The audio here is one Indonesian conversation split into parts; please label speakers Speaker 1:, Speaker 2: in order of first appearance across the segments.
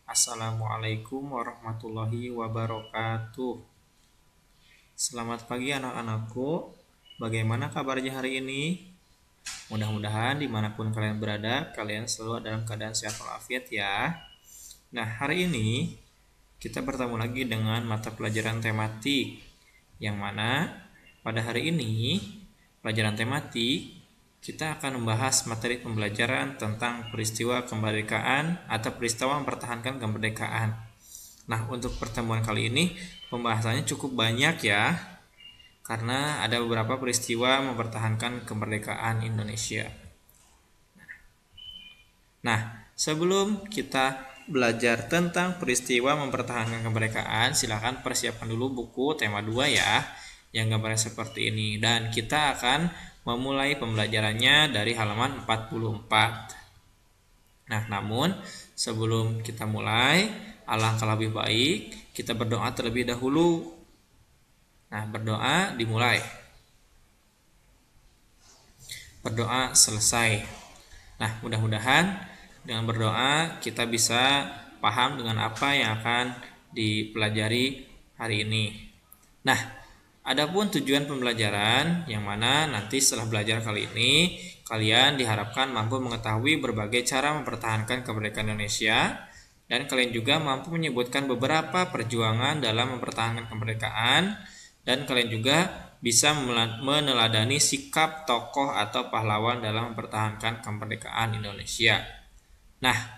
Speaker 1: Assalamualaikum warahmatullahi wabarakatuh. Selamat pagi anak-anakku. Bagaimana kabarnya hari ini? Mudah-mudahan dimanapun kalian berada, kalian selalu dalam keadaan sehat walafiat ya. Nah, hari ini kita bertemu lagi dengan mata pelajaran tematik, yang mana pada hari ini pelajaran tematik kita akan membahas materi pembelajaran tentang peristiwa kemerdekaan atau peristiwa mempertahankan kemerdekaan. Nah, untuk pertemuan kali ini pembahasannya cukup banyak ya, karena ada beberapa peristiwa mempertahankan kemerdekaan Indonesia. Nah, sebelum kita belajar tentang peristiwa mempertahankan kemerdekaan, silakan persiapkan dulu buku tema 2 ya, yang gambarnya seperti ini. Dan kita akan memulai pembelajarannya dari halaman 44. Nah, namun sebelum kita mulai, alangkah lebih baik kita berdoa terlebih dahulu. Nah, berdoa dimulai. Berdoa selesai. Nah, mudah-mudahan dengan berdoa kita bisa paham dengan apa yang akan dipelajari hari ini. Nah, adapun tujuan pembelajaran yang mana nanti setelah belajar kali ini kalian diharapkan mampu mengetahui berbagai cara mempertahankan kemerdekaan Indonesia, dan kalian juga mampu menyebutkan beberapa perjuangan dalam mempertahankan kemerdekaan, dan kalian juga bisa meneladani sikap tokoh atau pahlawan dalam mempertahankan kemerdekaan Indonesia. Nah,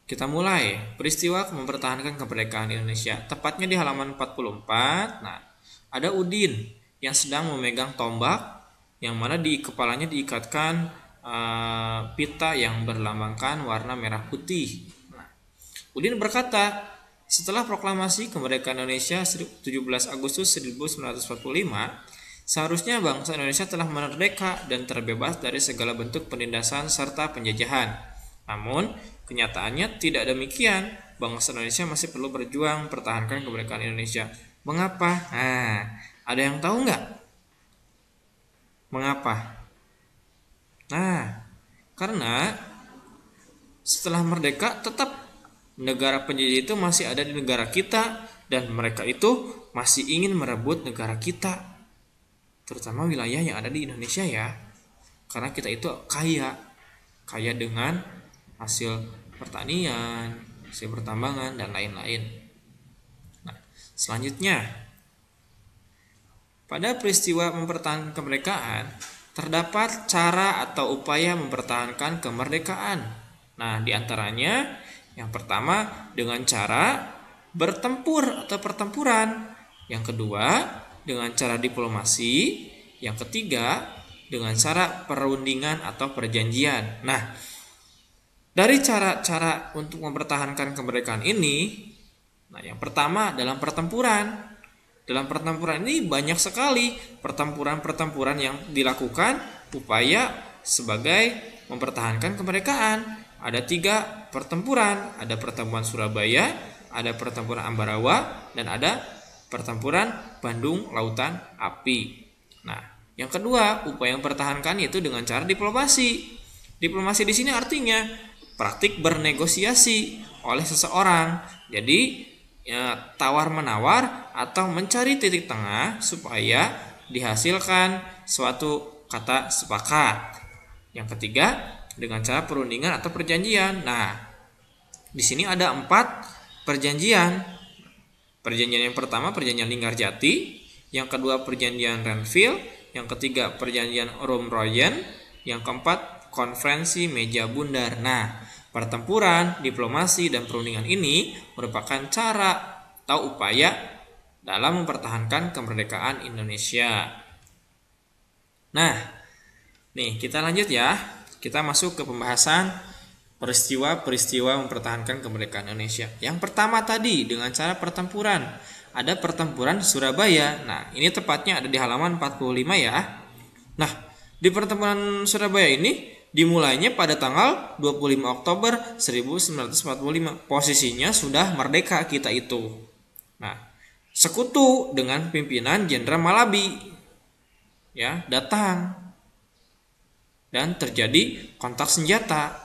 Speaker 1: kita mulai peristiwa mempertahankan kemerdekaan Indonesia. Tepatnya di halaman 44. Nah, ada Udin yang sedang memegang tombak, yang mana di kepalanya diikatkan pita yang berlambangkan warna merah putih. Nah, Udin berkata, setelah proklamasi kemerdekaan Indonesia 17 Agustus 1945, seharusnya bangsa Indonesia telah merdeka dan terbebas dari segala bentuk penindasan serta penjajahan. Namun, kenyataannya tidak demikian. Bangsa Indonesia masih perlu berjuang mempertahankan kemerdekaan Indonesia. Mengapa? Nah, ada yang tahu nggak? Mengapa? Nah, karena setelah merdeka tetap negara penjajah itu masih ada di negara kita, dan mereka itu masih ingin merebut negara kita, terutama wilayah yang ada di Indonesia ya, karena kita itu kaya dengan hasil pertanian, hasil pertambangan, dan lain-lain. Nah, selanjutnya, pada peristiwa mempertahankan kemerdekaan terdapat cara atau upaya mempertahankan kemerdekaan. Nah, diantaranya yang pertama dengan cara bertempur atau pertempuran, yang kedua dengan cara diplomasi, yang ketiga dengan cara perundingan atau perjanjian. Nah, dari cara-cara untuk mempertahankan kemerdekaan ini, nah yang pertama dalam pertempuran. Dalam pertempuran ini banyak sekali pertempuran-pertempuran yang dilakukan upaya sebagai mempertahankan kemerdekaan. Ada 3 pertempuran, ada pertempuran Surabaya, ada pertempuran Ambarawa, dan ada pertempuran Bandung Lautan Api. Nah, yang kedua, upaya mempertahankan yaitu dengan cara diplomasi. Diplomasi di sini artinya praktik bernegosiasi oleh seseorang. Jadi, tawar-menawar atau mencari titik tengah supaya dihasilkan suatu kata sepakat. Yang ketiga, dengan cara perundingan atau perjanjian. Nah, di sini ada 4 perjanjian. Perjanjian yang pertama perjanjian Linggarjati, yang kedua perjanjian Renville, yang ketiga perjanjian Romroyen, yang keempat konferensi Meja Bundar. Nah, pertempuran, diplomasi, dan perundingan ini merupakan cara atau upaya dalam mempertahankan kemerdekaan Indonesia. Nah, nih kita lanjut ya. Kita masuk ke pembahasan peristiwa-peristiwa mempertahankan kemerdekaan Indonesia. Yang pertama tadi dengan cara pertempuran. Ada pertempuran Surabaya. Nah, ini tepatnya ada di halaman 45 ya. Nah, di pertempuran Surabaya ini dimulainya pada tanggal 25 Oktober 1945. Posisinya sudah merdeka kita itu. Nah, sekutu dengan pimpinan Jenderal Malabi ya datang, dan terjadi kontak senjata.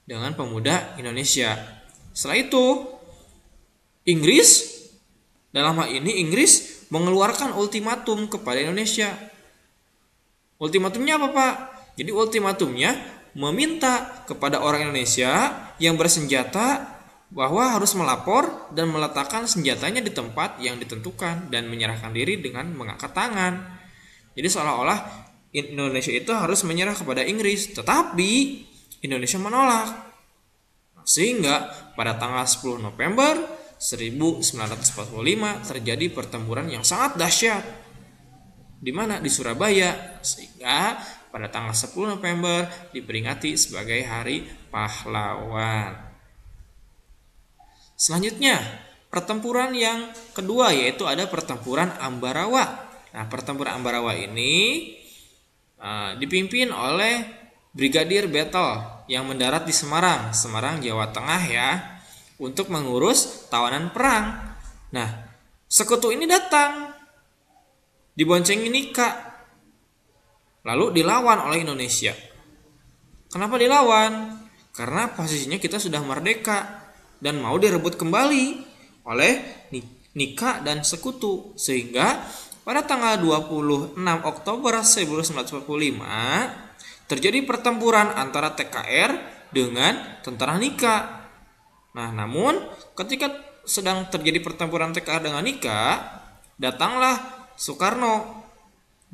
Speaker 1: dengan pemuda Indonesia. Setelah itu, Inggris, dalam hal ini Inggris mengeluarkan ultimatum kepada Indonesia. Ultimatumnya apa, Pak? Jadi ultimatumnya meminta kepada orang Indonesia yang bersenjata bahwa harus melapor dan meletakkan senjatanya di tempat yang ditentukan dan menyerahkan diri dengan mengangkat tangan. Jadi seolah-olah Indonesia itu harus menyerah kepada Inggris, tetapi Indonesia menolak. Sehingga pada tanggal 10 November 1945 terjadi pertempuran yang sangat dahsyat. Di mana? Di Surabaya. Sehingga pada tanggal 10 November diperingati sebagai Hari Pahlawan. Selanjutnya, pertempuran yang kedua yaitu ada pertempuran Ambarawa. Nah, pertempuran Ambarawa ini dipimpin oleh Brigadir Battle yang mendarat di Semarang, Jawa Tengah ya, untuk mengurus tawanan perang. Nah, sekutu ini datang, diboncengi Nika, lalu dilawan oleh Indonesia. Kenapa dilawan? Karena posisinya kita sudah merdeka dan mau direbut kembali oleh Nika dan sekutu. Sehingga pada tanggal 26 Oktober 1945 terjadi pertempuran antara TKR dengan tentara Nika. Nah, namun ketika sedang terjadi pertempuran TKR dengan Nika, datanglah Soekarno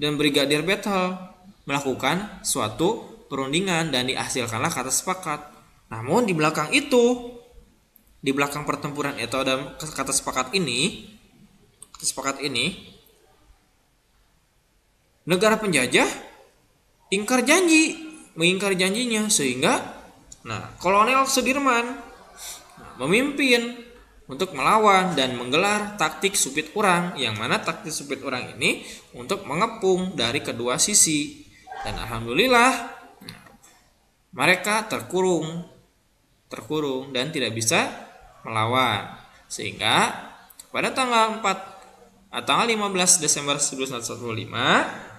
Speaker 1: dan Brigadir Battle melakukan suatu perundingan dan dihasilkanlah kata sepakat. Namun di belakang itu, di belakang pertempuran itu ada kata sepakat ini, negara penjajah mengingkar janjinya, sehingga Kolonel Sudirman memimpin untuk melawan dan menggelar taktik supit urang, yang mana taktik supit urang ini untuk mengepung dari kedua sisi. Dan alhamdulillah mereka terkurung dan tidak bisa melawan. Sehingga pada tanggal 15 Desember 1945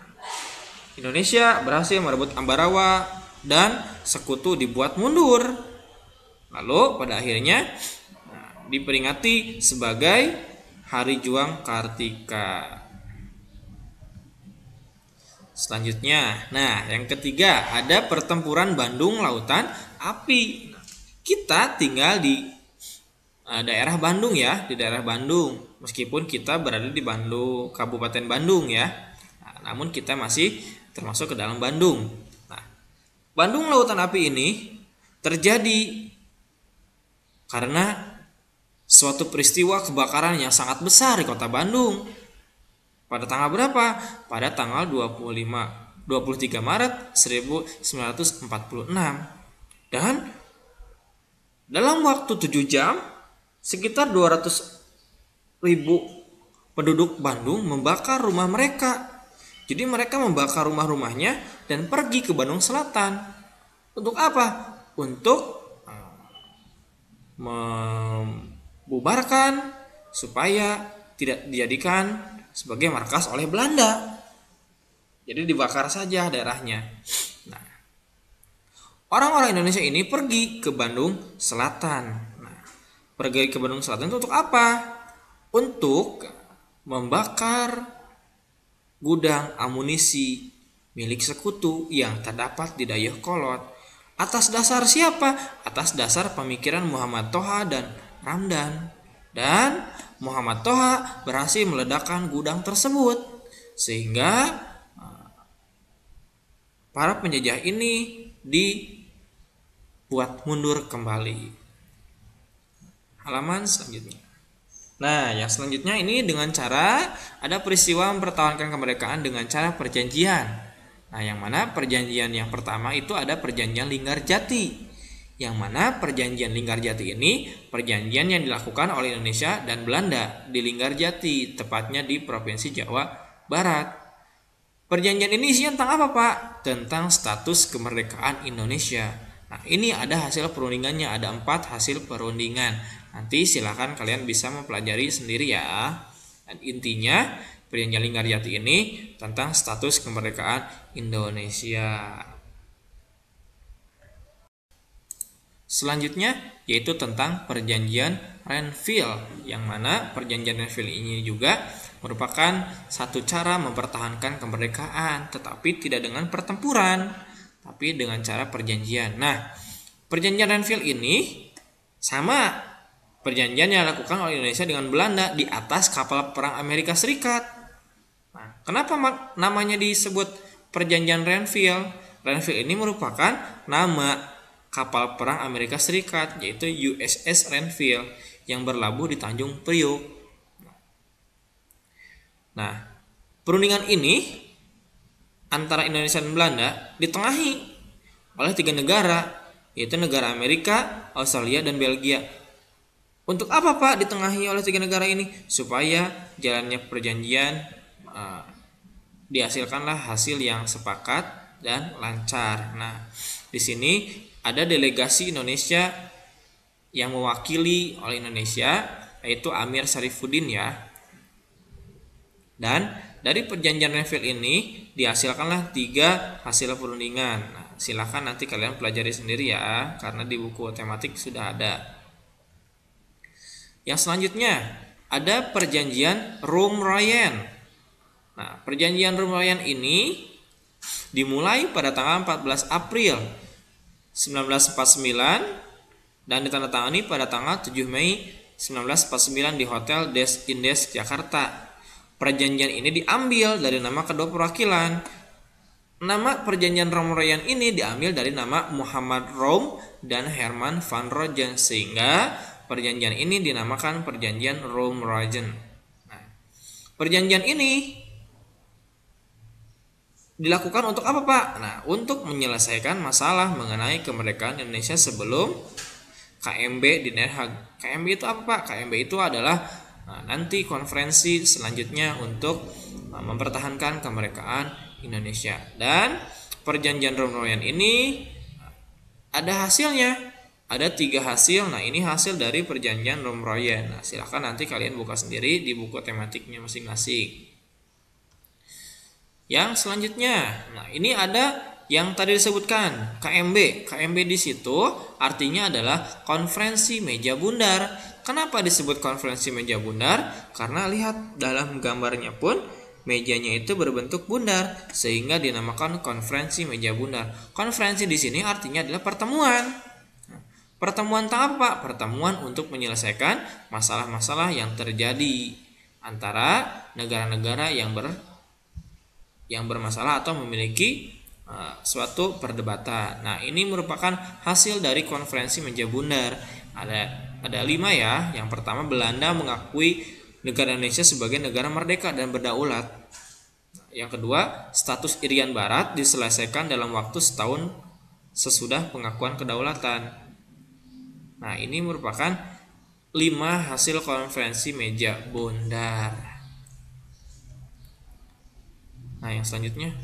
Speaker 1: Indonesia berhasil merebut Ambarawa dan sekutu dibuat mundur. Lalu pada akhirnya diperingati sebagai Hari Juang Kartika. Selanjutnya, yang ketiga ada pertempuran Bandung Lautan Api. Kita tinggal di daerah Bandung ya, di daerah Bandung. Meskipun kita berada di Bandung, Kabupaten Bandung ya. Namun kita masih termasuk ke dalam Bandung. Bandung Lautan Api ini terjadi karena suatu peristiwa kebakaran yang sangat besar di kota Bandung. Pada tanggal berapa? Pada tanggal 23 Maret 1946. Dan dalam waktu 7 jam, sekitar 200.000 penduduk Bandung membakar rumah mereka. Jadi mereka membakar rumah-rumahnya dan pergi ke Bandung Selatan. Untuk apa? Untuk membubarkan supaya tidak dijadikan sebagai markas oleh Belanda. Jadi dibakar saja daerahnya. Orang-orang Indonesia ini pergi ke Bandung Selatan. Pergi ke Bandung Selatan itu untuk apa? Untuk membakar gudang amunisi milik sekutu yang terdapat di Dayakolot. Atas dasar siapa? Atas dasar pemikiran Muhammad Toha dan Ramdan. Dan Muhammad Toha berhasil meledakkan gudang tersebut, sehingga para penjajah ini dibuat mundur kembali. Halaman selanjutnya. Yang selanjutnya ini dengan cara ada peristiwa mempertahankan kemerdekaan dengan cara perjanjian. Yang mana perjanjian yang pertama itu ada perjanjian Linggarjati. Yang mana perjanjian Linggarjati ini perjanjian yang dilakukan oleh Indonesia dan Belanda di Linggarjati, tepatnya di Provinsi Jawa Barat. Perjanjian ini isinya tentang apa, Pak? Tentang status kemerdekaan Indonesia. Ini ada hasil perundingannya, ada 4 hasil perundingan. Nanti silakan kalian bisa mempelajari sendiri ya. Dan intinya perjanjian Linggarjati ini tentang status kemerdekaan Indonesia. selanjutnya yaitu tentang perjanjian Renville, yang mana perjanjian Renville ini juga merupakan satu cara mempertahankan kemerdekaan, tetapi tidak dengan pertempuran, tapi dengan cara perjanjian. Nah, perjanjian Renville ini sama perjanjian yang dilakukan oleh Indonesia dengan Belanda di atas kapal perang Amerika Serikat. Nah, kenapa namanya disebut perjanjian Renville? Renville ini merupakan nama kapal perang Amerika Serikat, yaitu USS Renville yang berlabuh di Tanjung Priok. Nah, perundingan ini antara Indonesia dan Belanda ditengahi oleh 3 negara, yaitu negara Amerika, Australia, dan Belgia. Untuk apa Pak ditengahi oleh 3 negara ini? Supaya jalannya perjanjian dihasilkanlah hasil yang sepakat dan lancar. Nah, di sini ada delegasi Indonesia yang mewakili oleh Indonesia, yaitu Amir Syarifuddin ya. Dan dari perjanjian Renville ini dihasilkanlah 3 hasil perundingan. Nah, silakan nanti kalian pelajari sendiri ya, karena di buku tematik sudah ada. Yang selanjutnya ada perjanjian Roum-Royen. Nah, perjanjian Roum-Royen ini dimulai pada tanggal 14 April 1949 dan ditandatangani pada tanggal 7 Mei 1949 di Hotel Des Indes, Jakarta. Perjanjian ini diambil dari nama kedua perwakilan. Nama perjanjian Roum-Royen ini diambil dari nama Muhammad Roum dan Herman van Rojen, sehingga perjanjian ini dinamakan perjanjian Roum-Royen. Nah, perjanjian ini dilakukan untuk apa Pak? Nah, untuk menyelesaikan masalah mengenai kemerdekaan Indonesia sebelum KMB di Den Haag. KMB itu apa Pak? KMB itu adalah nanti konferensi selanjutnya untuk mempertahankan kemerdekaan Indonesia. Dan perjanjian Roum-Royen ini ada hasilnya, ada 3 hasil. Nah, ini hasil dari perjanjian Roum-Royen. Nah, silahkan nanti kalian buka sendiri di buku tematiknya masing-masing. Yang selanjutnya, nah ini ada yang tadi disebutkan KMB. KMB di situ artinya adalah konferensi meja bundar. Kenapa disebut konferensi meja bundar? Karena lihat dalam gambarnya pun mejanya itu berbentuk bundar, sehingga dinamakan konferensi meja bundar. Konferensi di sini artinya adalah pertemuan. Pertemuan tentang apa? Pertemuan untuk menyelesaikan masalah-masalah yang terjadi antara negara-negara yang bermasalah atau memiliki suatu perdebatan. Nah, ini merupakan hasil dari konferensi meja bundar. Ada 5 ya. Yang pertama, Belanda mengakui negara Indonesia sebagai negara merdeka dan berdaulat. Yang kedua, status Irian Barat diselesaikan dalam waktu setahun sesudah pengakuan kedaulatan. Nah, ini merupakan 5 hasil konferensi meja bundar. Nah, yang selanjutnya,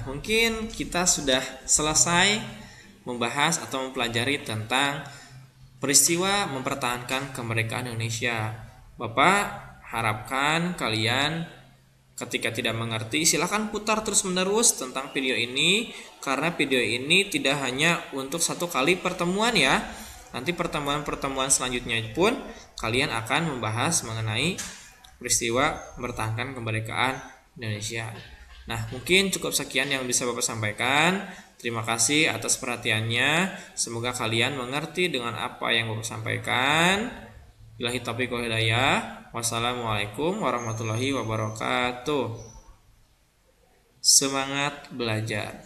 Speaker 1: mungkin kita sudah selesai membahas atau mempelajari tentang peristiwa mempertahankan kemerdekaan Indonesia. Bapak harapkan kalian ketika tidak mengerti silahkan putar terus-menerus tentang video ini, karena video ini tidak hanya untuk 1 kali pertemuan ya. Nanti pertemuan-pertemuan selanjutnya pun kalian akan membahas mengenai peristiwa mempertahankan kemerdekaan Indonesia. Nah, mungkin cukup sekian yang bisa Bapak sampaikan. Terima kasih atas perhatiannya. Semoga kalian mengerti dengan apa yang Bapak sampaikan. Billahi taufiq wal hidayah. Wassalamualaikum warahmatullahi wabarakatuh. Semangat belajar.